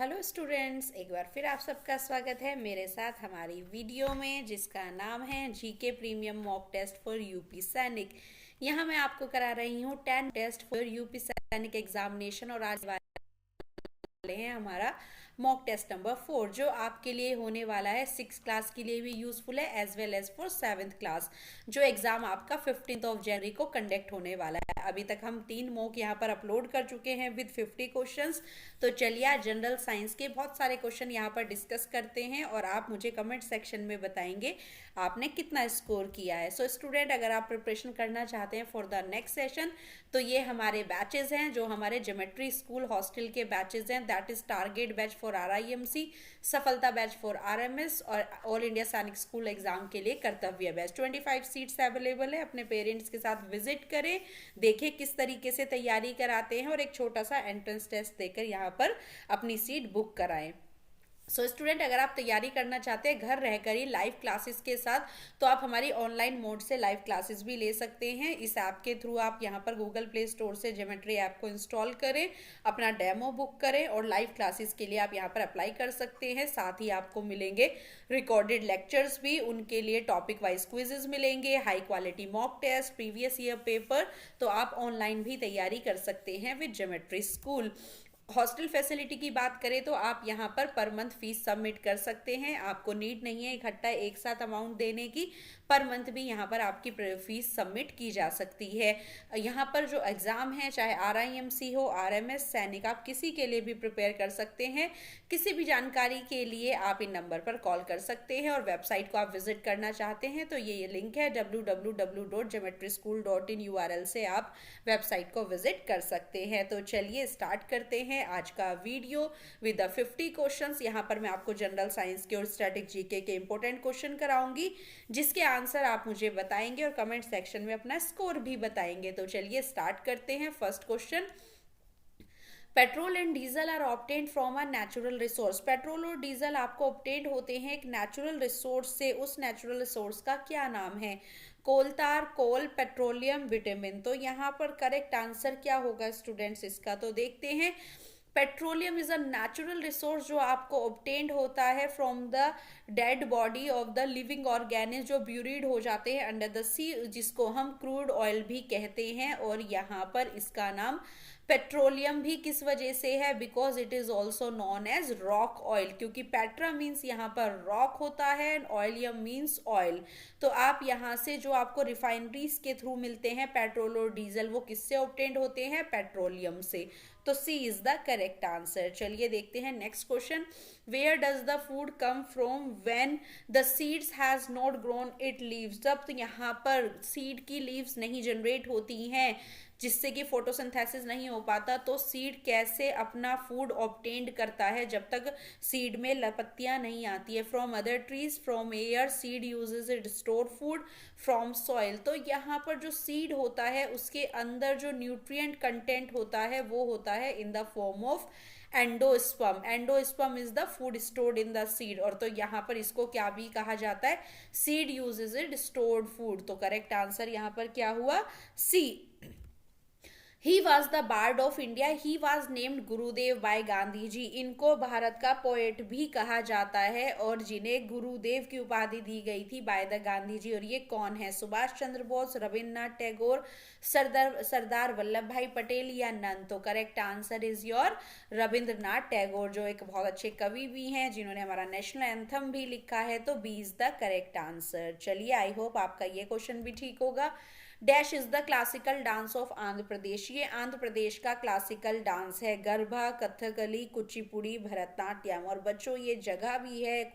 Hello students, एक बार फिर आप सबका स्वागत है मेरे साथ हमारी वीडियो में जिसका नाम है GK premium mock test for UP Sainik. यहाँ मैं आपको करा रही हूँ 10 test for UP Sainik examination और आज वाले हैं हमारा मॉक टेस्ट नंबर 4 जो आपके लिए होने वाला है 6 क्लास के लिए भी यूजफुल है as well as for 7th class जो एग्जाम आपका 15 जनवरी को कंडक्ट होने वाला है। अभी तक हम 3 मॉक यहाँ पर अपलोड कर चुके हैं विद 50 क्वेश्चंस। तो चलिए आज जनरल साइंस के बहुत सारे क्वेश्चन यहाँ पर डिस्कस करते हैं और आप मुझे कमेंट सेक्शन में बताएंगे आपने कितना स्कोर किया है। सो स्टूडेंट, अगर आप प्रिपरेशन करना चाहते हैं फॉर द नेक्स्ट सेशन तो ये हमारे बैचेज हैं जो हमारे ज्योमेट्री स्कूल हॉस्टल के बैचेज हैं। That is target batch for RIMC, सफलता बैच फॉर RMS और ऑल इंडिया सैनिक स्कूल एग्जाम के लिए कर्तव्य बैच। 25 सीट्स अवेलेबल है। अपने पेरेंट्स के साथ विजिट करें, देखें किस तरीके से तैयारी कराते हैं और एक छोटा सा एंट्रेंस टेस्ट देकर यहाँ पर अपनी सीट बुक कराएं। स्टूडेंट, अगर आप तैयारी करना चाहते हैं घर रहकर ही लाइव क्लासेस के साथ तो आप हमारी ऑनलाइन मोड से लाइव क्लासेस भी ले सकते हैं। इस ऐप के थ्रू आप यहाँ पर गूगल प्ले स्टोर से ज्योमेट्री ऐप को इंस्टॉल करें, अपना डेमो बुक करें और लाइव क्लासेस के लिए आप यहाँ पर अप्लाई कर सकते हैं। साथ ही आपको मिलेंगे रिकॉर्डेड लेक्चर्स भी, उनके लिए टॉपिक वाइज क्विजेज मिलेंगे, high quality mock test, previous year paper. तो आप ऑनलाइन भी तैयारी कर सकते हैं with geometry school. Hostel facility की बात करें तो आप यहाँ पर मंथ फीस सबमिट कर सकते हैं। आपको नीड नहीं है इकट्ठा एक साथ अमाउंट देने की, पर मंथ भी यहाँ पर आपकी फीस सबमिट की जा सकती है। यहाँ पर जो एग्ज़ाम है चाहे RIMC हो, RMS, सैनिक, आप किसी के लिए भी प्रिपेयर कर सकते हैं। किसी भी जानकारी के लिए आप इन नंबर पर कॉल कर सकते हैं और वेबसाइट को आप विजिट करना चाहते हैं तो ये लिंक है www.geometryschool.in URL से आप वेबसाइट को विजिट कर सकते हैं। तो चलिए स्टार्ट करते हैं आज का वीडियो विद द 50 क्वेश्चंस। यहाँ पर मैं आपको जनरल साइंस के और स्टैटिक जीके के इंपॉर्टेंट क्वेश्चन कराऊंगी जिसके आंसर आप मुझे बताएंगे और कमेंट सेक्शन में अपना स्कोर भी बताएंगे। तो चलिए स्टार्ट करते हैं। First question, petrol and diesel are obtained from a natural resource. Petrol और डीजल आपको ऑब्टेन्ड होते हैं एक नेचुरल रिसोर्स से। उस नेचुरल रिसोर्स का क्या नाम है? कोलतार, कोल, पेट्रोलियम, विटामिन। तो यहाँ पर करेक्ट आंसर क्या होगा स्टूडेंट्स इसका? तो देखते हैं। Petroleum is a natural resource जो आपको ऑब्टेन्ड होता है from the dead body of the living organism जो ब्यूरिड हो जाते हैं अंडर द सी, जिसको हम क्रूड ऑयल भी कहते हैं। और यहाँ पर इसका नाम पेट्रोलियम भी किस वजह से है? Because it is also known as rock oil, क्योंकि पेट्रा मीन्स यहाँ पर रॉक होता है एंड ऑयलियम मीन्स ऑयल। तो आप यहाँ से जो आपको रिफाइनरीज के थ्रू मिलते हैं पेट्रोल और डीजल, वो किससे ऑब्टेन्ड होते हैं? पेट्रोलियम से। तो C is the correct answer. चलिए देखते हैं next question. Where does the food come from when the seeds has not grown it leaves. जब तो यहाँ पर सीड की लीव्स नहीं जनरेट होती हैं, जिससे कि फोटोसिंथेसिस नहीं हो पाता, तो सीड कैसे अपना फूड ऑब्टेन्ड करता है जब तक सीड में पत्तियां नहीं आती है? From other trees, from air, seed uses it store food, from soil. तो यहाँ पर जो सीड होता है उसके अंदर जो न्यूट्रिएंट कंटेंट होता है वो होता है in the form of endosperm. Endosperm is the food stored in the seed. और तो यहाँ पर इसको क्या भी कहा जाता है? Seed uses it stored food. तो करेक्ट आंसर यहाँ पर क्या हुआ? C. He was the bard of India. He was named Gurudev by Gandhi ji. इनको भारत का पोएट भी कहा जाता है और जिन्हें गुरुदेव की उपाधि दी गई थी बाय द गांधी जी। और ये कौन है? सुभाष चंद्र बोस, रविन्द्रनाथ टैगोर, सरदार वल्लभ भाई पटेल या नन? तो correct answer is your Rabindranath Tagore, जो एक बहुत अच्छे कवि भी हैं जिन्होंने हमारा नेशनल एंथम भी लिखा है। तो B is the correct answer. चलिए आई होप आपका ये क्वेश्चन भी ठीक होगा। Dash is the classical dance of Andhra Pradesh. ये आंध्र प्रदेश का क्लासिकल डांस है। गरबा, कथकली, कुचिपुड़ी, भरतनाट्यम। और बच्चों ये जगह भी है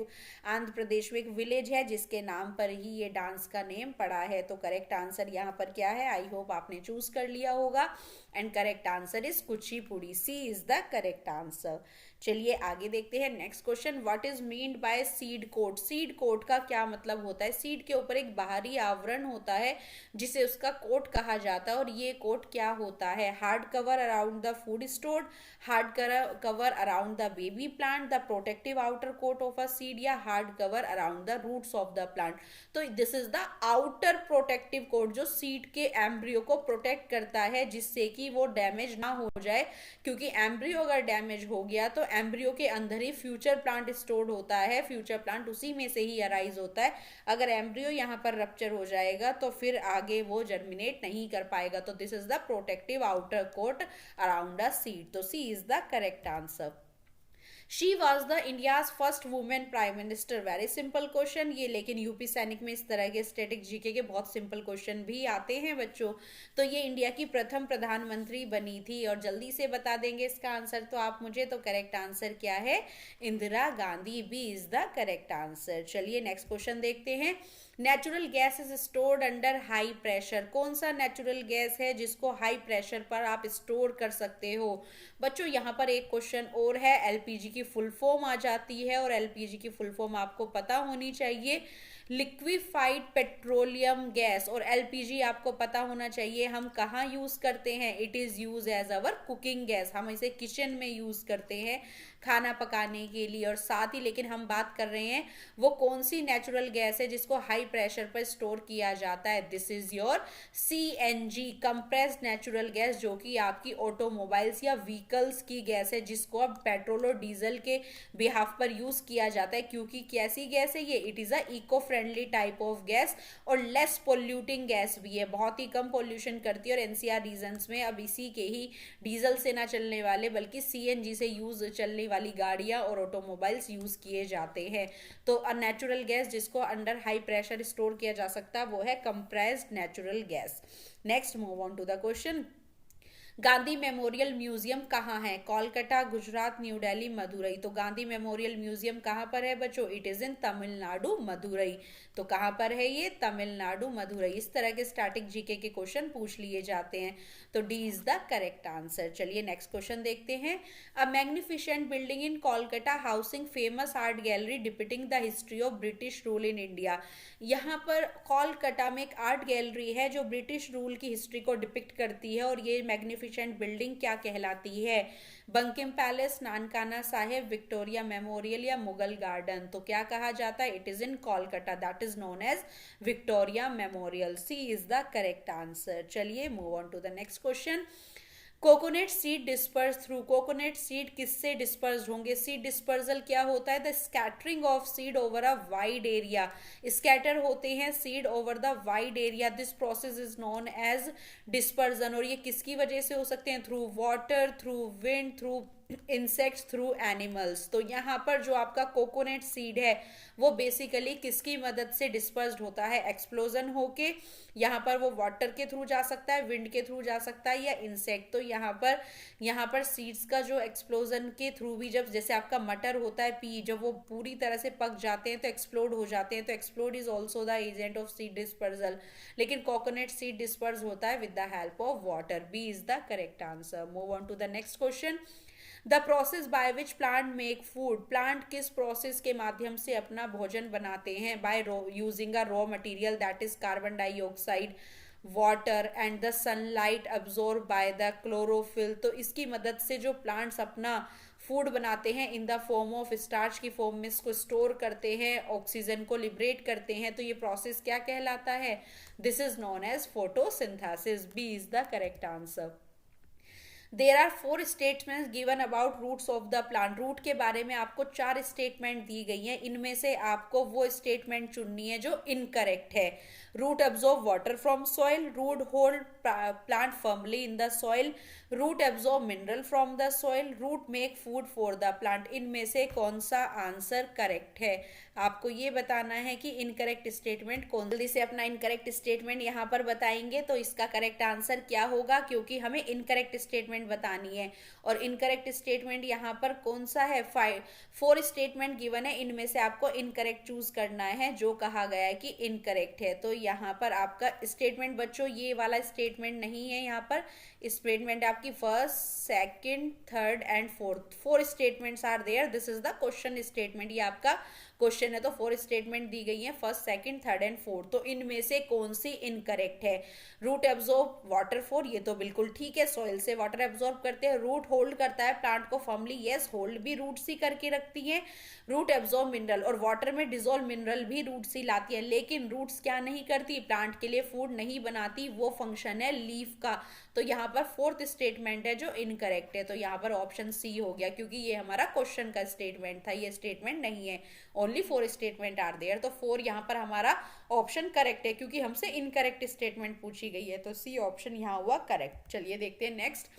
आंध्र प्रदेश में, एक विलेज है जिसके नाम पर ही ये डांस का नेम पड़ा है। तो करेक्ट आंसर यहाँ पर क्या है? आई होप आपने चूज कर लिया होगा and correct answer is Kuchipudi. C is the correct answer. चलिए आगे देखते हैं next question. What is meant by seed coat. Seed coat का क्या मतलब होता है? सीड के ऊपर एक बाहरी आवरण होता है जिसे उसका कोट कहा जाता है। और ये कोट क्या होता है? Hard cover around the food stored, hard cover around the baby plant, the protective outer coat of a seed, या hard cover around the roots of the plant. तो this is the outer protective coat जो seed के embryo को protect करता है जिससे कि कि वो डैमेज ना हो जाए, क्योंकि एम्ब्रियो अगर डैमेज हो गया तो एम्ब्रियो के अंदर ही फ्यूचर प्लांट स्टोर्ड होता है, फ्यूचर प्लांट उसी में से ही अराइज होता है। अगर एम्ब्रियो यहाँ पर रप्चर हो जाएगा तो फिर आगे वो जर्मिनेट नहीं कर पाएगा। तो this is the protective outer coat around a seed. तो C is the correct answer. She was the India's first women prime minister. Very simple question ये, लेकिन यूपी सैनिक में इस तरह के स्टैटिक जीके के बहुत सिंपल क्वेश्चन भी आते हैं बच्चों। तो ये इंडिया की प्रथम प्रधानमंत्री बनी थी, और जल्दी से बता देंगे इसका आंसर तो आप मुझे। तो करेक्ट आंसर क्या है? Indira Gandhi. B is the correct answer. चलिए नेक्स्ट क्वेश्चन देखते हैं। Natural gas is stored under high pressure. कौन सा नेचुरल गैस है जिसको हाई प्रेशर पर आप स्टोर कर सकते हो? बच्चों यहाँ पर एक क्वेश्चन और है, एलपीजी की फुल फॉर्म आ जाती है, और एलपीजी की फुल फॉर्म आपको पता होनी चाहिए, लिक्विफाइड पेट्रोलियम गैस। और एलपीजी आपको पता होना चाहिए हम कहाँ यूज करते हैं। It is use as our cooking gas. हम इसे किचन में यूज करते हैं खाना पकाने के लिए। और साथ ही लेकिन हम बात कर रहे हैं वो कौन सी नेचुरल गैस है जिसको हाई प्रेशर पर स्टोर किया जाता है। This is your CNG, compressed natural gas, जो कि आपकी ऑटोमोबाइल्स या व्हीकल्स की गैस है, जिसको अब पेट्रोल और डीजल के बिहाफ पर यूज किया जाता है। क्योंकि कैसी गैस है ये? It is a eco friendly type of gas, और लेस पोल्यूटिंग गैस भी है, बहुत ही कम पोल्यूशन करती है। और एनसीआर रीजन्स में अब इसी के ही डीजल से ना चलने वाले बल्कि सीएनजी से यूज चलने वाली गाड़ियां और ऑटोमोबाइल्स यूज किए जाते हैं। तो अ नेचुरल गैस जिसको अंडर हाई प्रेशर स्टोर किया जा सकता है वो है compressed natural gas. Next move on to the question. Gandhi memorial museum कहाँ है? कोलकाता, गुजरात, न्यू दिल्ली, मदुरई। तो गांधी मेमोरियल म्यूजियम कहाँ पर है बच्चों? It is in Tamil Nadu, Madurai. तो कहाँ पर है ये? तमिलनाडु, मदुरई। इस तरह के स्टैटिक जीके के क्वेश्चन पूछ लिए जाते हैं। तो D is the correct answer. चलिए नेक्स्ट क्वेश्चन देखते हैं। अ magnificent building in Kolkata housing famous art gallery depicting the history of British rule in India. यहाँ पर कोलकाता में एक आर्ट गैलरी है जो ब्रिटिश रूल की हिस्ट्री को डिपिक्ट करती है, और ये मैग्निफिसेंट बिल्डिंग क्या कहलाती है? बंकिम पैलेस, नानकाना साहेब, विक्टोरिया मेमोरियल या मुगल गार्डन। तो क्या कहा जाता है? It is in Kolkata, that is known as Victoria Memorial. C is the correct answer. चलिए move on to the next question. Coconut seed disperse through. Coconut seed किससे डिस्पर्स होंगे? Seed dispersal क्या होता है? The scattering of seed over a wide area. Scatter होते हैं seed over the wide area. This process is known as dispersion. और ये किसकी वजह से हो सकते हैं? Through water, through wind, through insects, through animals. तो यहाँ पर जो आपका कोकोनट सीड है वो बेसिकली किसकी मदद से डिस्पर्स्ड होता है? एक्सप्लोजन होके। यहाँ पर वो वाटर के थ्रू जा सकता है, विंड के थ्रू जा सकता है, या इंसेक्ट। तो यहाँ पर सीड्स का जो एक्सप्लोजन के थ्रू भी, जब जैसे आपका मटर होता है पी, जब वो पूरी तरह से पक जाते हैं तो एक्सप्लोड हो जाते हैं। तो explode is also the agent of seed dispersal. लेकिन कोकोनट सीड डिस्पर्स होता है with the help of water. B is the correct answer. Move on to the next question. The process by which plant make food. Plant किस process के माध्यम से अपना भोजन बनाते हैं? By using a raw material that is carbon dioxide, water and the sunlight absorb by the chlorophyll. तो इसकी मदद से जो प्लांट्स अपना फूड बनाते हैं इन द फॉर्म ऑफ स्टार्च की फॉर्म में इसको स्टोर करते हैं, ऑक्सीजन को लिबरेट करते हैं। तो ये प्रोसेस क्या कहलाता है? This is known as photosynthesis. B is the correct answer. There are 4 statements given about roots of the plant. Root के बारे में आपको 4 स्टेटमेंट दी गई हैं। इनमें से आपको वो स्टेटमेंट चुननी है जो इनकरेक्ट है। Root absorb water from soil, root hold plant firmly in the soil, root absorb mineral from the soil, root make food for the plant. इनमें से कौन सा आंसर करेक्ट है? आपको ये बताना है कि इनकरेक्ट स्टेटमेंट कौन। जल्दी से अपना इनकरेक्ट स्टेटमेंट यहाँ पर बताएंगे तो इसका करेक्ट आंसर क्या होगा, क्योंकि हमें इनकरेक्ट स्टेटमेंट बतानी है। और इनकरेक्ट स्टेटमेंट यहाँ पर कौन सा है? 4 स्टेटमेंट गिवन है, इनमें से आपको इनकरेक्ट चूज करना है जो कहा गया है कि इनकरेक्ट है। तो यहाँ पर आपका स्टेटमेंट बच्चों ये वाला स्टेटमेंट नहीं है। यहाँ पर स्टेटमेंट आपकी first, second, third and fourth, 4 statements are there. This is the question statement. ये आपका क्वेश्चन है तो 4 स्टेटमेंट दी गई है, first, second, third and fourth. तो इनमें से कौन सी इनकरेक्ट है? रूट एब्जॉर्ब वाटर फॉर, ये तो बिल्कुल ठीक है, सॉइल से वाटर एब्जॉर्ब करते हैं। रूट होल्ड करता है प्लांट को फर्मली, यस होल्ड भी रूट्स ही करके रखती हैं। रूट एब्जॉर्ब मिनरल, और वाटर में डिजोल्व मिनरल भी रूट्स ही लाती है। लेकिन रूट्स क्या नहीं करती, प्लांट के लिए फूड नहीं बनाती, वो फंक्शन है लीफ का। तो यहाँ पर फोर्थ स्टेटमेंट है जो इनकरेक्ट है, तो यहाँ पर ऑप्शन सी हो गया, क्योंकि ये हमारा क्वेश्चन का स्टेटमेंट था, ये स्टेटमेंट नहीं है। ओनली 4 स्टेटमेंट आर देयर, तो 4 यहाँ पर हमारा ऑप्शन करेक्ट है, क्योंकि हमसे इनकरेक्ट स्टेटमेंट पूछी गई है, तो सी ऑप्शन यहाँ हुआ करेक्ट। चलिए देखते हैं next.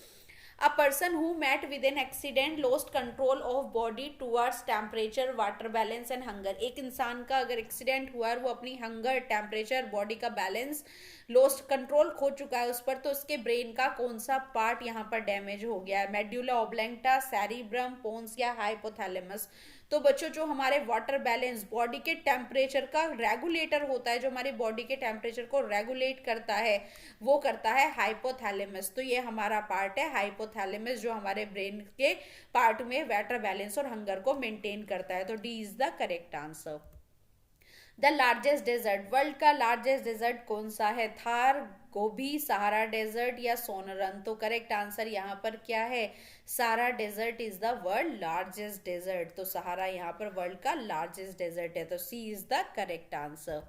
A person who met with an accident lost control of body towards temperature, water balance and hunger। एक इंसान का अगर एक्सीडेंट हुआ है, वो अपनी हंगर, टेम्परेचर, बॉडी का बैलेंस लॉस्ट, कंट्रोल खो चुका है उस पर, तो उसके ब्रेन का कौन सा पार्ट यहाँ पर डैमेज हो गया है? मेड्यूला ओब्लैंगटा, सेरिब्रम, पोन्स या हाइपोथैलेमस? तो बच्चों जो हमारे वाटर बैलेंस, बॉडी के टेम्परेचर का रेगुलेटर होता है, जो हमारी बॉडी के टेम्परेचर को रेगुलेट करता है, वो करता है हाइपोथैलेमस। तो ये हमारा पार्ट है हाइपोथैलेमस, जो हमारे ब्रेन के पार्ट में वाटर बैलेंस और हंगर को मेंटेन करता है। तो D is the correct answer. The largest desert, world का लार्जेस्ट डेजर्ट कौन सा है? थार, गोबी, सहारा डेजर्ट या सोनरन? तो करेक्ट आंसर यहाँ पर क्या है? Sahara desert is the world largest desert. तो सहारा यहाँ पर वर्ल्ड का लार्जेस्ट डेजर्ट है, तो C is the correct answer.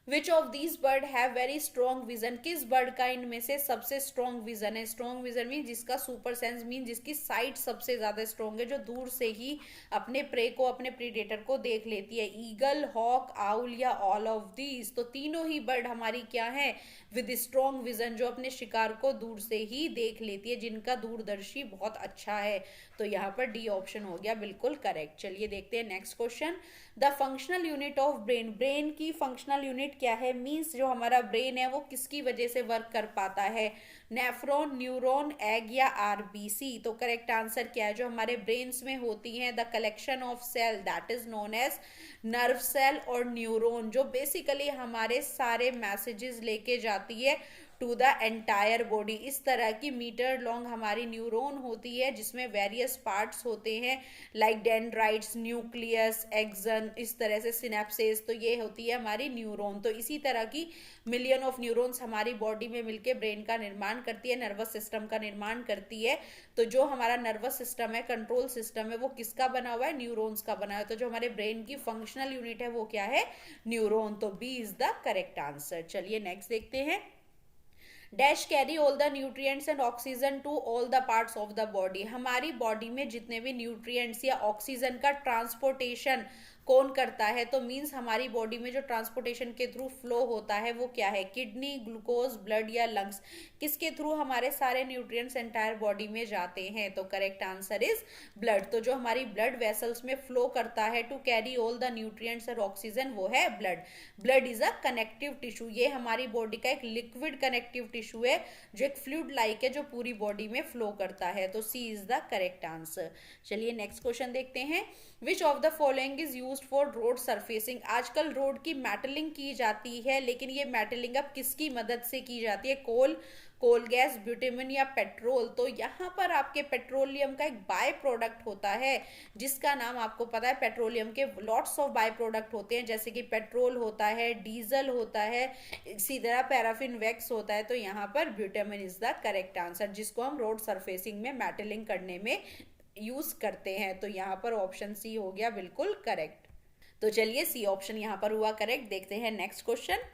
Which of these bird have very strong vision, किस बर्ड का इनमें से सबसे स्ट्रॉन्ग विजन है? स्ट्रॉन्ग विजन मीन जिसका सुपर सेंस, मीन जिसकी साइट सबसे ज्यादा स्ट्रॉन्ग है, जो दूर से ही अपने प्रे को, अपने प्रीडेटर को देख लेती है। ईगल, हॉक, आउल या ऑल ऑफ दीज? तो तीनों ही बर्ड हमारी क्या है? विद स्ट्रॉन्ग विजन, जो अपने शिकार को दूर से ही देख लेती है, जिनका दूरदर्शी बहुत अच्छा है। तो यहाँ पर डी ऑप्शन हो गया बिल्कुल करेक्ट। चलिए देखते हैं next question. The functional unit of brain, brain की फंक्शनल यूनिट क्या है? मीन्स जो हमारा ब्रेन है वो किसकी वजह से वर्क कर पाता है? नेफ्रॉन, न्यूरॉन, एग या आरबीसी? तो करेक्ट आंसर क्या है? जो हमारे ब्रेन्स में होती हैं the collection of cell, that is known as nerve cell और न्यूरॉन, जो बेसिकली हमारे सारे मैसेजेस लेके जाती है टू द एंटायर बॉडी। इस तरह की मीटर लॉन्ग हमारी न्यूरॉन होती है, जिसमें वेरियस पार्ट्स होते हैं लाइक डेंड्राइट्स, न्यूक्लियस, एक्सन, इस तरह से सिनेप्सेस। तो ये होती है हमारी न्यूरॉन। तो इसी तरह की मिलियन ऑफ न्यूरॉन्स हमारी बॉडी में मिलके ब्रेन का निर्माण करती है, नर्वस सिस्टम का निर्माण करती है। तो जो हमारा नर्वस सिस्टम है, कंट्रोल सिस्टम है, वो किसका बना हुआ है? न्यूरॉन्स का बना हुआ है। तो जो हमारे ब्रेन की फंक्शनल यूनिट है वो क्या है? न्यूरॉन। तो B is the correct answer. चलिए नेक्स्ट देखते हैं। Dash carry all the nutrients and oxygen to all the parts of the body, हमारी बॉडी में जितने भी न्यूट्रिएंट्स या ऑक्सीजन का ट्रांसपोर्टेशन कौन करता है? तो मीन्स हमारी बॉडी में जो ट्रांसपोर्टेशन के थ्रू फ्लो होता है वो क्या है? किडनी, ग्लूकोज, ब्लड या लंग्स? किसके थ्रू हमारे सारे न्यूट्रिएंट्स एंटायर बॉडी में जाते हैं? तो करेक्ट आंसर इज ब्लड। तो जो हमारी ब्लड वेसल्स में फ्लो करता है to carry all the nutrients और ऑक्सीजन, वो है blood. Blood is a connective tissue, ये हमारी बॉडी का एक लिक्विड कनेक्टिव टिश्यू है, जो एक फ्लूइड लाइक है, जो पूरी बॉडी में फ्लो करता है। तो C is the correct answer. चलिए नेक्स्ट क्वेश्चन देखते हैं। Which of the following is used for road surfacing, आजकल रोड की मेटलिंग की जाती है, लेकिन ये मेटलिंग अब किसकी मदद से की जाती है? कोल गैस, ब्यूटेमिन या पेट्रोल? तो यहाँ पर आपके पेट्रोलियम का एक बाय प्रोडक्ट होता है, जिसका नाम आपको पता है। पेट्रोलियम के लॉट्स ऑफ बाय प्रोडक्ट होते हैं, जैसे कि पेट्रोल होता है, डीजल होता है, इसी तरह पैराफिन वैक्स होता है। तो यहाँ पर ब्यूटेमिन इज द करेक्ट आंसर, जिसको हम रोड सरफेसिंग में मेटलिंग करने में यूज करते हैं। तो यहाँ पर ऑप्शन सी हो गया बिल्कुल करेक्ट। तो चलिए सी ऑप्शन यहाँ पर हुआ करेक्ट। देखते हैं नेक्स्ट क्वेश्चन।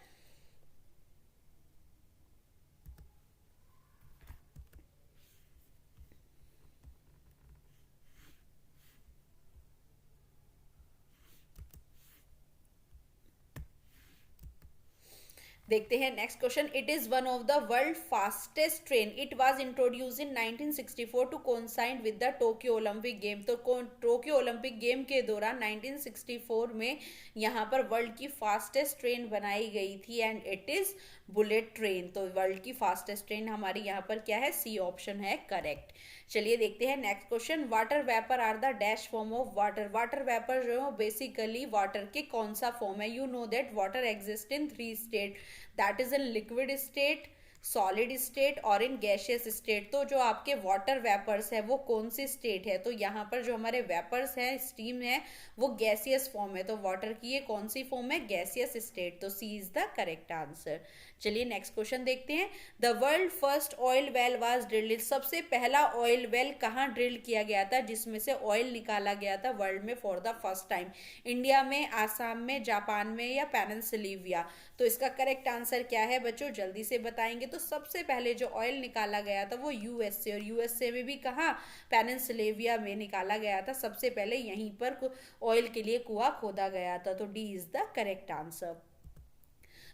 देखते हैं next question. It is one of the world fastest train, it was introduce in 1964 to coincide with the Tokyo Olympic game. तो टोक्यो ओलंपिक गेम के दौरान 1964 में यहाँ पर वर्ल्ड की फास्टेस्ट ट्रेन बनाई गई थी, and it is bullet train. तो वर्ल्ड की फास्टेस्ट ट्रेन हमारी यहाँ पर क्या है? सी ऑप्शन है करेक्ट। चलिए देखते हैं next question. Water vapour are the dash form of water, water vapour जो है बेसिकली वाटर के कौन सा फॉर्म है? You know that water exist in 3 state, that is in liquid state, solid state और इन गैशियस स्टेट। तो जो आपके वाटर वेपर्स है वो कौन सी स्टेट है, तो यहाँ पर जो हमारे वेपर्स है, स्टीम है, वो गैसियस फॉर्म है। तो वाटर की ये कौन सी फॉर्म है, गैसियस स्टेट। तो C is the correct answer. चलिए नेक्स्ट क्वेश्चन देखते हैं। The world first oil well was drilled. सबसे पहला ऑयल वेल कहाँ ड्रिल किया गया था जिसमें से ऑयल निकाला गया था वर्ल्ड में for the first time? India में, आसाम में, जापान में या पेनिनसुलेविया? तो इसका करेक्ट आंसर क्या है बच्चों, जल्दी से बताएंगे। तो सबसे पहले जो ऑयल निकाला गया था वो यूएसए, और यूएसए में भी कहाँ, पेनिनसुलेविया में निकाला गया था। सबसे पहले यहीं पर ऑयल के लिए कुआं खोदा गया था। तो D is the correct answer.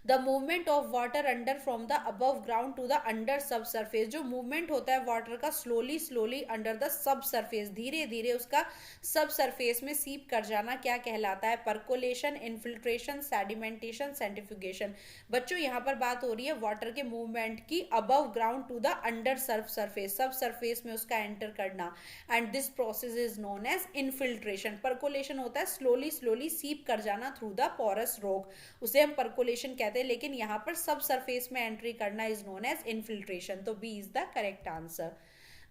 The movement of water under from the above ground to the under sub surface. जो मूवमेंट होता है वाटर का slowly slowly under the sub surface, धीरे धीरे उसका सब सरफेस में सीप कर जाना, क्या कहलाता है? Percolation, infiltration, sedimentation, centrifugation. बच्चों यहाँ पर बात हो रही है वाटर के मूवमेंट की above ground to the under surf surface, sub surface में उसका एंटर करना, and this process is known as infiltration. Percolation होता है स्लोली स्लोली सीप कर जाना थ्रू द पोरस रॉक, उसे हम परकोलेशन कहते हैं, लेकिन यहां पर सब सरफेस में एंट्री करना इज नोन एज इन्फिल्ट्रेशन। तो B is the correct answer.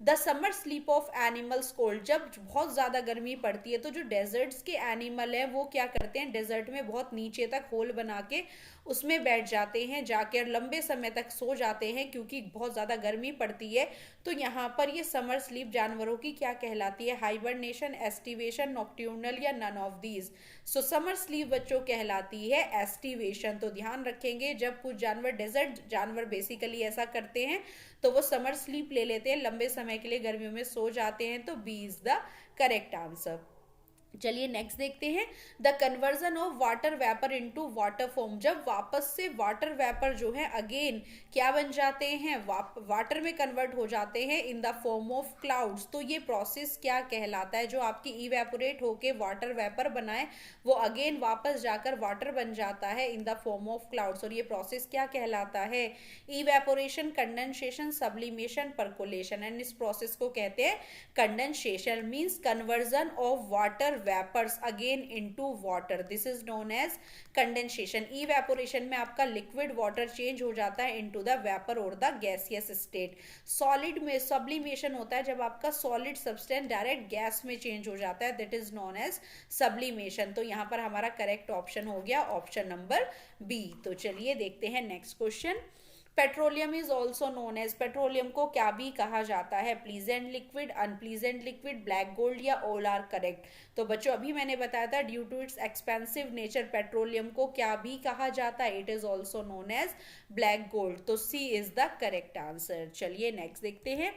The summer sleep of animals called. जब बहुत ज्यादा गर्मी पड़ती है तो जो डेजर्ट्स के एनिमल है वो क्या करते हैं, डेजर्ट में बहुत नीचे तक होल बना के उसमें बैठ जाते हैं, जाकर लंबे समय तक सो जाते हैं क्योंकि बहुत ज्यादा गर्मी पड़ती है। तो यहाँ पर ये समर स्लीप जानवरों की क्या कहलाती है, हाइबरनेशन, एस्टिवेशन, नॉक्ट्यूर्नल या none of these? So summer sleep बच्चों कहलाती है एस्टिवेशन। तो ध्यान रखेंगे जब कुछ जानवर, डेजर्ट जानवर बेसिकली ऐसा करते हैं तो वो समर स्लीप ले लेते हैं, लंबे समय के लिए गर्मियों में सो जाते हैं। तो B is the correct answer. चलिए नेक्स्ट देखते हैं। The conversion of water vapour into water form. जब वापस से वाटर वेपर जो है अगेन क्या बन जाते हैं, वाटर में कन्वर्ट हो जाते हैं इन द फॉर्म ऑफ क्लाउड्स। तो ये प्रोसेस क्या कहलाता है? जो आपकी इवेपोरेट होके वाटर वेपर बनाए वो अगेन वापस जाकर वाटर बन जाता है in the form of clouds, और ये प्रोसेस क्या कहलाता है? Evaporation, condensation, sublimation, percolation. And इस प्रोसेस को कहते हैं condensation, means conversion of water vapours again into water, this is known as condensation. Evaporation में आपका लिक्विड वाटर चेंज हो जाता है इनटू द वेपर और द गैसियस स्टेट। सॉलिड में सब्लिमेशन होता है जब आपका सॉलिड सब्सटेंस डायरेक्ट गैस में चेंज हो जाता है, that is known as sublimation. तो यहाँ पर हमारा करेक्ट ऑप्शन हो गया ऑप्शन नंबर बी। तो चलिए देखते हैं next question. Petroleum is also known as. Petroleum को क्या भी कहा जाता है? Pleasant liquid, unpleasant liquid, black gold या ऑल आर करेक्ट? तो बच्चों अभी मैंने बताया था due to its expensive nature petroleum को क्या भी कहा जाता है, it is also known as black gold. तो C is the correct answer. चलिए नेक्स्ट देखते हैं।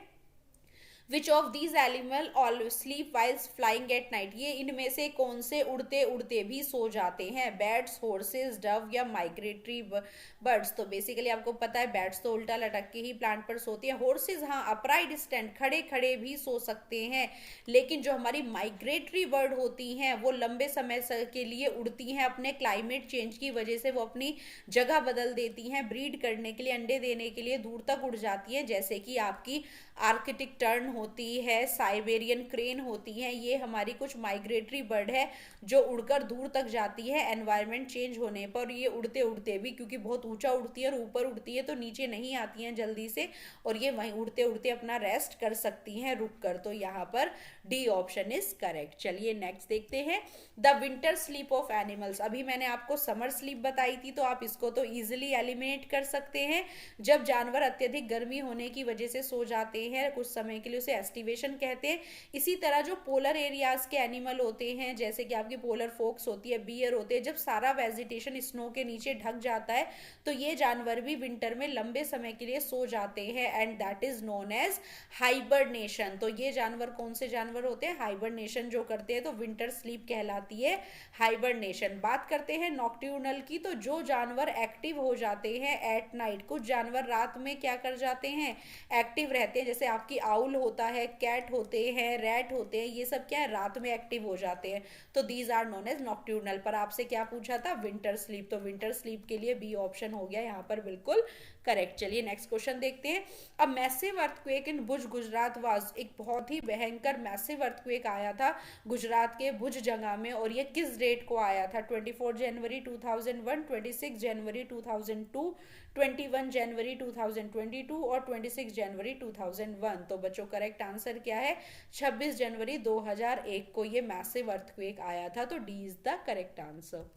Which of these animal all sleep vials flying at night. ये इनमें से कौन से उड़ते उड़ते भी सो जाते हैं? बैट्स, हॉर्सेस, डव या माइग्रेटरी बर्ड्स? तो बेसिकली आपको पता है बैट्स तो उल्टा लटक के ही प्लांट पर सोती हैं। हॉर्सेस हाँ अपराइट स्टैंड, खड़े खड़े भी सो सकते हैं, लेकिन जो हमारी माइग्रेटरी बर्ड होती हैं वो लंबे समय के लिए उड़ती हैं, अपने क्लाइमेट चेंज की वजह से वो अपनी जगह बदल देती हैं, ब्रीड करने के लिए, अंडे देने के लिए दूर तक उड़ जाती हैं, जैसे कि आपकी आर्कटिक टर्न होती है, साइबेरियन क्रेन होती है। ये हमारी कुछ माइग्रेटरी बर्ड है जो उड़कर दूर तक जाती है एनवायरनमेंट चेंज होने पर। ये उड़ते उड़ते भी, क्योंकि बहुत ऊंचा उड़ती है और ऊपर उड़ती है तो नीचे नहीं आती हैं जल्दी से, और ये वहीं उड़ते उड़ते अपना रेस्ट कर सकती हैं रुक कर। तो यहाँ पर डी ऑप्शन इज करेक्ट। चलिए नेक्स्ट देखते हैं। The winter sleep of animals. अभी मैंने आपको समर स्लीप बताई थी तो आप इसको तो इजिली एलिमिनेट कर सकते हैं। जब जानवर अत्यधिक गर्मी होने की वजह से सो जाते हैं कुछ समय के लिए, उसे एस्टिवेशन कहते हैं। इसी तरह जो पोलर एरियाज के एनिमल होते हैं जैसे कि आपकी पोलर फोक्स होती है, बियर होते हैं, जब सारा वेजिटेशन स्नो के नीचे ढक जाता है तो ये जानवर भी विंटर में लंबे समय के लिए सो जाते हैं, and that is known as hibernation. तो ये जानवर कौन से जानवर होते हैं? हाइबरनेशन जो करते हैं, तो विंटर स्लीप कहलाती है हाइबरनेशन। बात करते हैं नॉक्ट्यूर्नल की, तो जो जानवर एक्टिव हो जाते हैं एट नाइट, कुछ जानवर रात में क्या कर जाते हैं, एक्टिव रहते हैं, जैसे आपकी आउल होता है, कैट होते हैं, रैट होते हैं, ये सब क्या है रात में एक्टिव हो जाते हैं। तो दीज आर नोन एज नॉक्ट्यूर्नल। पर आपसे क्या पूछा था? Winter sleep. तो विंटर स्लीप के लिए बी ऑप्शन हो गया यहाँ पर बिल्कुल करेक्ट। चलिए नेक्स्ट क्वेश्चन देखते हैं। अब massive earthquake in Bhuj Gujarat was, एक बहुत ही भयंकर मैसिव अर्थक्वेक आया था गुजरात के भुज जगह में, और ये किस डेट को आया था? 24 जनवरी 2001, 26 जनवरी 2002, 21 जनवरी 2022 और 26 जनवरी 2001। तो बच्चों करेक्ट आंसर क्या है? 26 जनवरी 2001 को ये मैसिव अर्थक्वेक आया था, तो D is the correct answer.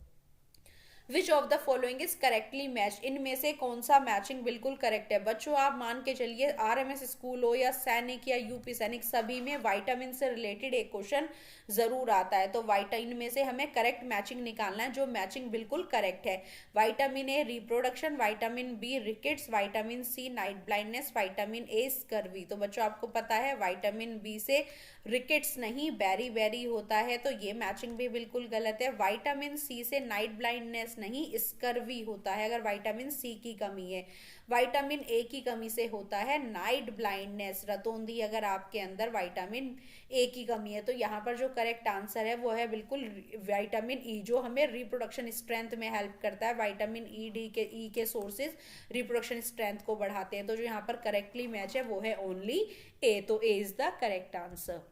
Which of the following is correctly match, इनमें से कौन सा मैचिंग बिल्कुल करेक्ट है? बच्चों आप मान के चलिए आरएमएस स्कूल हो या सैनिक या यूपी सैनिक, सभी में विटामिन से रिलेटेड एक क्वेश्चन जरूर आता है। तो विटामिन में से हमें करेक्ट मैचिंग निकालना है, जो मैचिंग बिल्कुल करेक्ट है। Vitamin A reproduction, vitamin B rickets, vitamin C night blindness, vitamin A scurvy. तो बच्चों आपको पता है विटामिन बी से रिकेट्स नहीं बेरी बेरी होता है, तो ये मैचिंग भी बिल्कुल गलत है। विटामिन सी से नाइट ब्लाइंडनेस नहीं स्कर्वी होता है अगर विटामिन सी की कमी है। विटामिन ए की कमी से होता है नाइट ब्लाइंडनेस, रतौंधी अगर आपके अंदर विटामिन ए की कमी है। तो यहाँ पर जो करेक्ट आंसर है वो है बिल्कुल विटामिन ई, जो हमें रिप्रोडक्शन स्ट्रेंथ में हेल्प करता है। विटामिन ई के सोर्सेज रिप्रोडक्शन स्ट्रेंथ को बढ़ाते हैं। तो जो यहाँ पर करेक्टली मैच है वो है ओनली ए, तो A is the correct answer.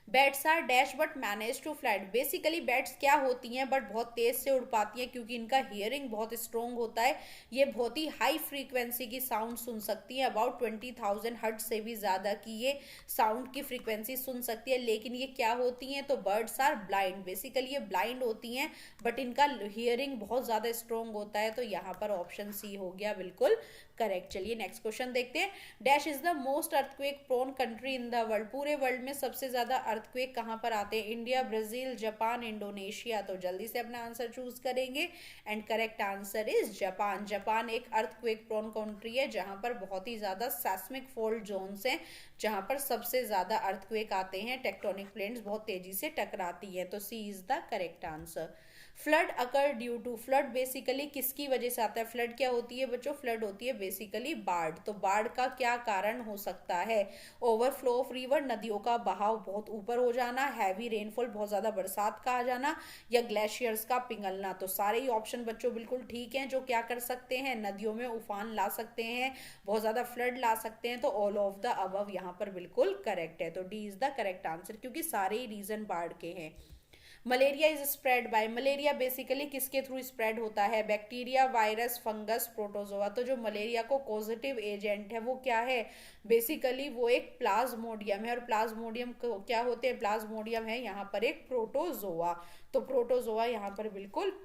Bats are dash but manage to flight, basically bats क्या होती हैं बट बहुत तेज से उड़ पाती हैं, क्योंकि इनका हियरिंग बहुत स्ट्रॉन्ग होता है। ये बहुत ही हाई फ्रीक्वेंसी की साउंड सुन सकती है, अबाउट 20,000 हर्ट्ज से भी ज़्यादा की ये साउंड की फ्रीक्वेंसी सुन सकती है। लेकिन ये क्या होती हैं? तो बर्ड्स आर ब्लाइंड, बेसिकली ये ब्लाइंड होती हैं बट इनका हियरिंग बहुत ज़्यादा स्ट्रॉन्ग होता है। तो यहाँ पर ऑप्शन सी हो गया बिल्कुल करेक्ट। चलिए नेक्स्ट क्वेश्चन देखते हैं। Dash is the most earthquake prone country in the world, पूरे वर्ल्ड में सबसे ज्यादा अर्थक्वेक कहां पर आते हैं? India, Brazil, Japan, Indonesia. तो जल्दी से अपना आंसर चूज करेंगे and correct answer is Japan. Japan एक अर्थक्वेक प्रोन कंट्री है जहां पर बहुत ही ज्यादा सेस्मिक फोल्ड जोन्स हैं, जहां पर सबसे ज्यादा अर्थक्वेक आते हैं, टेक्टोनिक प्लेट्स बहुत तेजी से टकराती है। तो C is the correct answer. Flood occur due to, flood basically किसकी वजह से आता है? फ्लड क्या होती है बच्चों? फ्लड होती है बेसिकली बाढ़। तो बाढ़ का क्या कारण हो सकता है? ओवरफ्लो ऑफ रिवर, नदियों का बहाव बहुत ऊपर हो जाना, हैवी रेनफॉल बहुत ज्यादा बरसात का आ जाना, या ग्लेशियर्स का पिघलना। तो सारे ही ऑप्शन बच्चों बिल्कुल ठीक हैं, जो क्या कर सकते हैं? नदियों में उफान ला सकते हैं, बहुत ज्यादा फ्लड ला सकते हैं। तो ऑल ऑफ द अबव यहाँ पर बिल्कुल करेक्ट है, तो D is the correct answer, क्योंकि सारे ही रीजन बाढ़ के हैं। Malaria is spread by, malaria basically किसके थ्रू स्प्रेड होता है? Bacteria, virus, fungus, protozoa. तो जो मलेरिया को कॉजेटिव एजेंट है वो क्या है? बेसिकली वो एक प्लाज्मोडियम है, और प्लाज्मोडियम क्या होते हैं? प्लाज्मोडियम है यहाँ पर एक प्रोटोजोआ। तो प्रोटोजोआ यहाँ पर बिल्कुल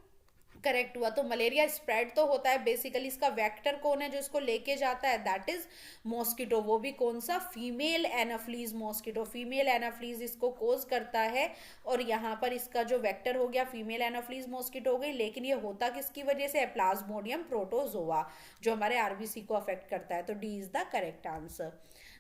करेक्ट हुआ। तो मलेरिया स्प्रेड तो होता है, बेसिकली इसका वेक्टर कौन है जो इसको लेके जाता है? That is mosquito. वो भी कौन सा? Female Anopheles mosquito, female Anopheles इसको कोज करता है। और यहाँ पर इसका जो वेक्टर हो गया फीमेल एनाफ्लीज मॉस्किटो हो गई, लेकिन ये होता किसकी वजह से है? प्लाज्मोडियम प्रोटोजोआ, जो हमारे आरबीसी को अफेक्ट करता है। तो D is the correct answer.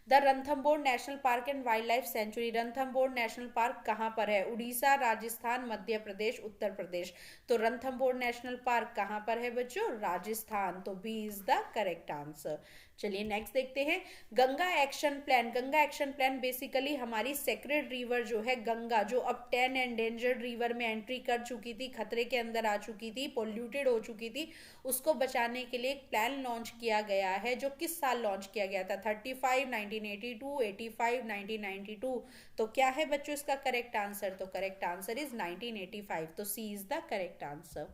The Ranthambore national park and wild life sanctuary, Ranthambore national park कहाँ पर है? उड़ीसा, राजस्थान, मध्य प्रदेश, उत्तर प्रदेश। तो रणथंभौर नेशनल पार्क कहाँ पर है बच्चों? राजस्थान। तो B is the correct answer. चलिए नेक्स्ट देखते हैं। Ganga action plan, Ganga action plan basically हमारी सेक्रेड रिवर जो है गंगा, जो अब 10 एंडेंजर्ड रिवर में एंट्री कर चुकी थी, खतरे के अंदर आ चुकी थी, पोल्यूटेड हो चुकी थी, उसको बचाने के लिए एक प्लान लॉन्च किया गया है। जो किस साल लॉन्च किया गया था? 35, 1982, 85, 1992। तो क्या है बच्चों इसका करेक्ट आंसर? तो करेक्ट आंसर इज 1985। तो C is the correct answer.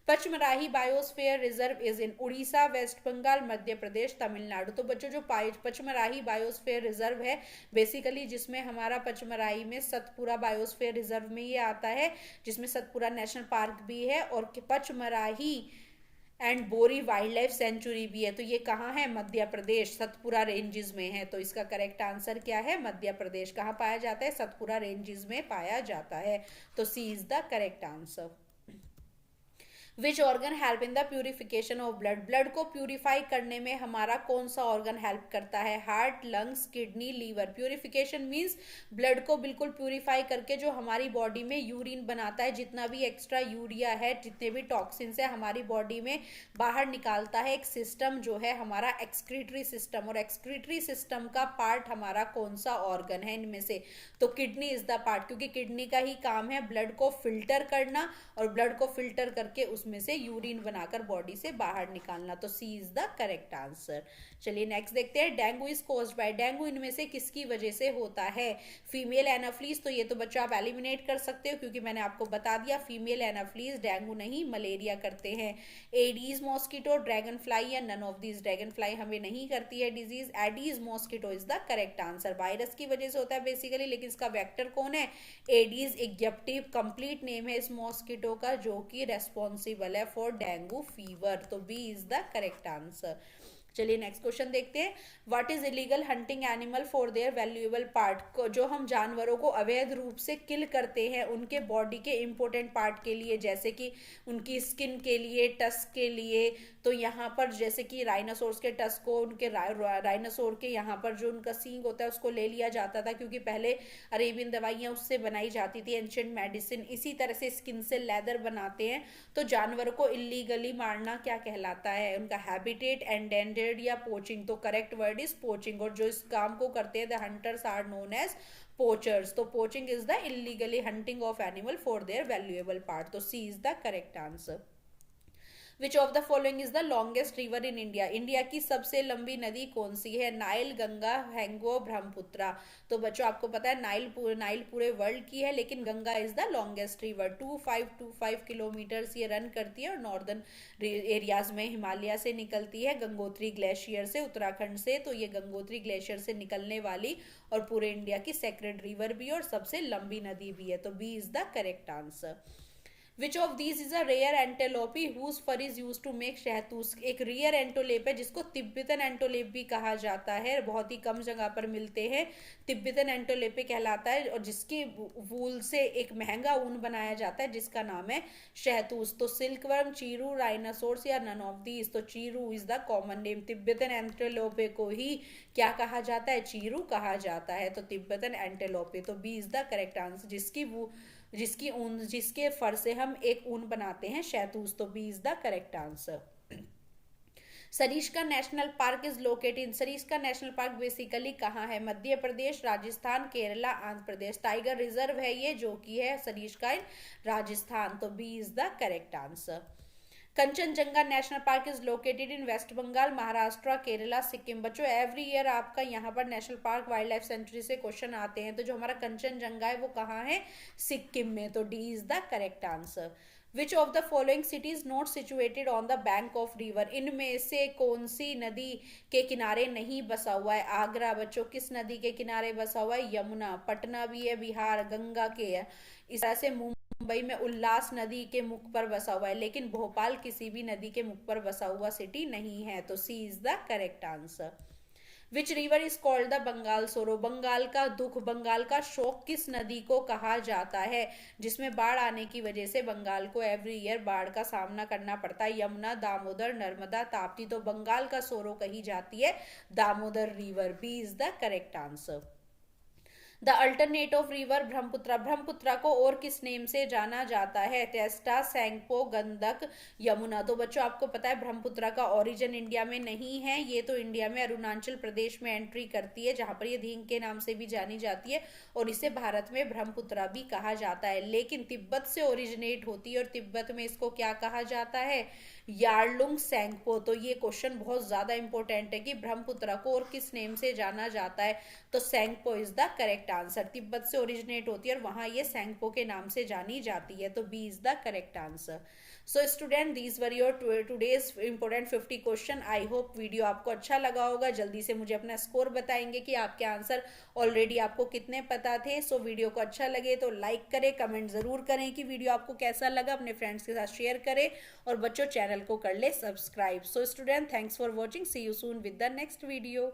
Pachmarhi biosphere reserve is in Orissa, West Bengal, Madhya Pradesh, Tamil Nadu. तो बच्चों जो पचमराही बायोस्फीयर रिजर्व है बेसिकली, जिसमें हमारा पचमराही में सतपुरा बायोस्फीयर रिजर्व में ये आता है, जिसमें सतपुरा नेशनल पार्क भी है और पचमराही एंड बोरी वाइल्ड लाइफ सेंचुरी भी है। तो ये कहाँ है? मध्य प्रदेश, सतपुरा रेंजेस में है। तो इसका करेक्ट आंसर क्या है? मध्य प्रदेश। कहाँ पाया जाता है? सतपुरा रेंजेस में पाया जाता है। तो C is the correct answer. Which organ help in the purification of blood, blood को प्यूरिफाई करने में हमारा कौन सा ऑर्गन हेल्प करता है? Heart, lungs, kidney, liver. Purification means blood को बिल्कुल प्यूरिफाई करके जो हमारी बॉडी में यूरिन बनाता है, जितना भी एक्स्ट्रा यूरिया है, जितने भी टॉक्सिन्स है हमारी बॉडी में बाहर निकालता है एक सिस्टम जो है हमारा एक्सक्रीटरी सिस्टम। और एक्सक्रीटरी सिस्टम का पार्ट हमारा कौन सा ऑर्गन है इनमें से? तो किडनी इज द पार्ट, क्योंकि किडनी का ही काम है ब्लड को फिल्टर करना, और ब्लड को फिल्टर करके उस उसमें से यूरिन बनाकर बॉडी से बाहर निकालना, तो C is the correct answer. चलिए नेक्स्ट देखते हैं, dengue is caused by, dengue इनमें से किसकी वजह से होता है? फीमेल एनाफ्लीज, तो ये तो बच्चों आप एलिमिनेट कर सकते हो क्योंकि मैंने आपको बता दिया फीमेल एनाफ्लीज डेंगू नहीं मलेरिया करते हैं। एडीज मॉस्किटो, ड्रैगन फ्लाई या none of these, dragonfly हमें नहीं करती है disease. Aedes mosquito is the correct answer, virus की वजह से होता है बेसिकली, लेकिन इसका वेक्टर कौन है? एडीज इग्जिप्टिव कंप्लीट नेम है इस मॉस्किटो का, जो कि रेस्पॉन्सिबल है फॉर डेंगू फीवर, तो B is the correct answer. चलिए नेक्स्ट क्वेश्चन देखते हैं, what is illegal hunting animal for their valuable part, जो हम जानवरों को अवैध रूप से किल करते हैं उनके बॉडी के इंपॉर्टेंट पार्ट के लिए, जैसे कि उनकी स्किन के लिए, टस्क के लिए, तो यहाँ पर जैसे कि राइनासोर्स के टस्क को, उनके राइनासोर के यहाँ पर जो उनका सींग होता है उसको ले लिया जाता था, क्योंकि पहले अरेबियन दवाइयाँ उससे बनाई जाती थी, एंशिएंट मेडिसिन। इसी तरह से स्किन से लेदर बनाते हैं, तो जानवरों को इलीगली मारना क्या कहलाता है? उनका हैबिटेट, एंडेंजर्ड या पोचिंग, तो करेक्ट वर्ड इज पोचिंग, और जो इस काम को करते हैं the hunters are known as poachers, तो poaching is the illegally hunting of animal for their valuable part, तो C is the correct answer. Which of the following is the longest river in India, India की सबसे लंबी नदी कौन सी है? Nile, Ganga, हैंगो, ब्रह्मपुत्रा, तो बच्चों आपको पता है नाइल पूरे वर्ल्ड की है, लेकिन Ganga is the longest river, 2525 kilometre ये रन करती है, और नॉर्दर्न एरियाज में हिमालय से निकलती है, गंगोत्री ग्लेशियर से, उत्तराखंड से, तो ये गंगोत्री ग्लेशियर से निकलने वाली और पूरे इंडिया की सेक्रेड रिवर भी और सबसे लंबी नदी भी है, तो B is the correct answer. Which of these is a rare antelope whose fur is use to make shahtoosh, एक रेयर एंटोलेप है जिसको तिब्बतन एंटोलेप भी कहा जाता है, बहुत ही कम जगह पर मिलते हैं, तिब्बतन एंटोलेपे कहलाता है, और जिसकी वूल से एक महंगा ऊन बनाया जाता है जिसका नाम है शहतूश, तो सिल्कवर्म, चीरू, राइनासोर्स या नन ऑफ दीज, तो chiru is the common name, Tibetan antelope को ही क्या कहा जाता है? चीरू कहा जाता है, तो तिब्बतन एंटेलोपे, तो B is the correct answer, जिसके फर से हम एक ऊन बनाते हैं शहतूश, तो B is the correct answer. Sariska national park is located, Sariska national park basically कहाँ है? मध्य प्रदेश, राजस्थान, केरला, आंध्र प्रदेश, टाइगर रिजर्व है ये, जो कि है सरिस्का इन राजस्थान, तो B is the correct answer. Kanchenjunga national park is located in West Bengal, Maharashtra, Kerala, Sikkim, बच्चों एवरी ईयर आपका यहाँ पर national park wildlife sanctuary से क्वेश्चन आते हैं, तो जो हमारा कंचनजंगा है वो कहाँ है? सिक्किम में, तो D is the correct answer. Which of the following city is not situated on the bank of river, इनमें से कौन सी नदी के किनारे नहीं बसा हुआ है? आगरा, बच्चों किस नदी के किनारे बसा हुआ है? यमुना, पटना भी है बिहार, गंगा के है, इस तरह से मुंबई में उल्लास नदी के मुख पर बसा हुआ है, लेकिन भोपाल किसी भी नदी के मुख पर बसा हुआ सिटी नहीं है, तो C is the correct answer. Which river is called the Bengal sorrow, Bengal का दुख, बंगाल का शोक किस नदी को कहा जाता है जिसमें बाढ़ आने की वजह से बंगाल को एवरी ईयर बाढ़ का सामना करना पड़ता है? यमुना, दामोदर, नर्मदा, ताप्ती, तो बंगाल का सोरो कही जाती है Damodar river, B is the correct answer. The alternate of river Brahmaputra, Brahmaputra को और किस नेम से जाना जाता है? टेस्टा, सैंगपो, गंडक, यमुना, तो बच्चों आपको पता है ब्रह्मपुत्रा का ओरिजिन इंडिया में नहीं है, ये तो इंडिया में अरुणाचल प्रदेश में एंट्री करती है, जहां पर ये धींग के नाम से भी जानी जाती है, और इसे भारत में ब्रह्मपुत्रा भी कहा जाता है, लेकिन तिब्बत से ओरिजिनेट होती है, और तिब्बत में इसको क्या कहा जाता है? यार्लुंग सैंगपो, तो ये क्वेश्चन बहुत ज्यादा इंपॉर्टेंट है कि ब्रह्मपुत्रा को और किस नेम से जाना जाता है, तो Tsangpo is the correct answer, Tibet से ओरिजिनेट होती है और वहां ये सैंगपो के नाम से जानी जाती है, तो B is the correct answer. So student, these were your today's important 50 question. I hope video आपको अच्छा लगा होगा। जल्दी से मुझे अपना स्कोर बताएंगे कि आपके आंसर ऑलरेडी आपको कितने पता थे। सो वीडियो को अच्छा लगे तो लाइक करें, कमेंट जरूर करें कि वीडियो आपको कैसा लगा, अपने फ्रेंड्स के साथ शेयर करें, और बच्चों चैनल को कर ले subscribe. So student, thanks for watching, see you soon with the next video.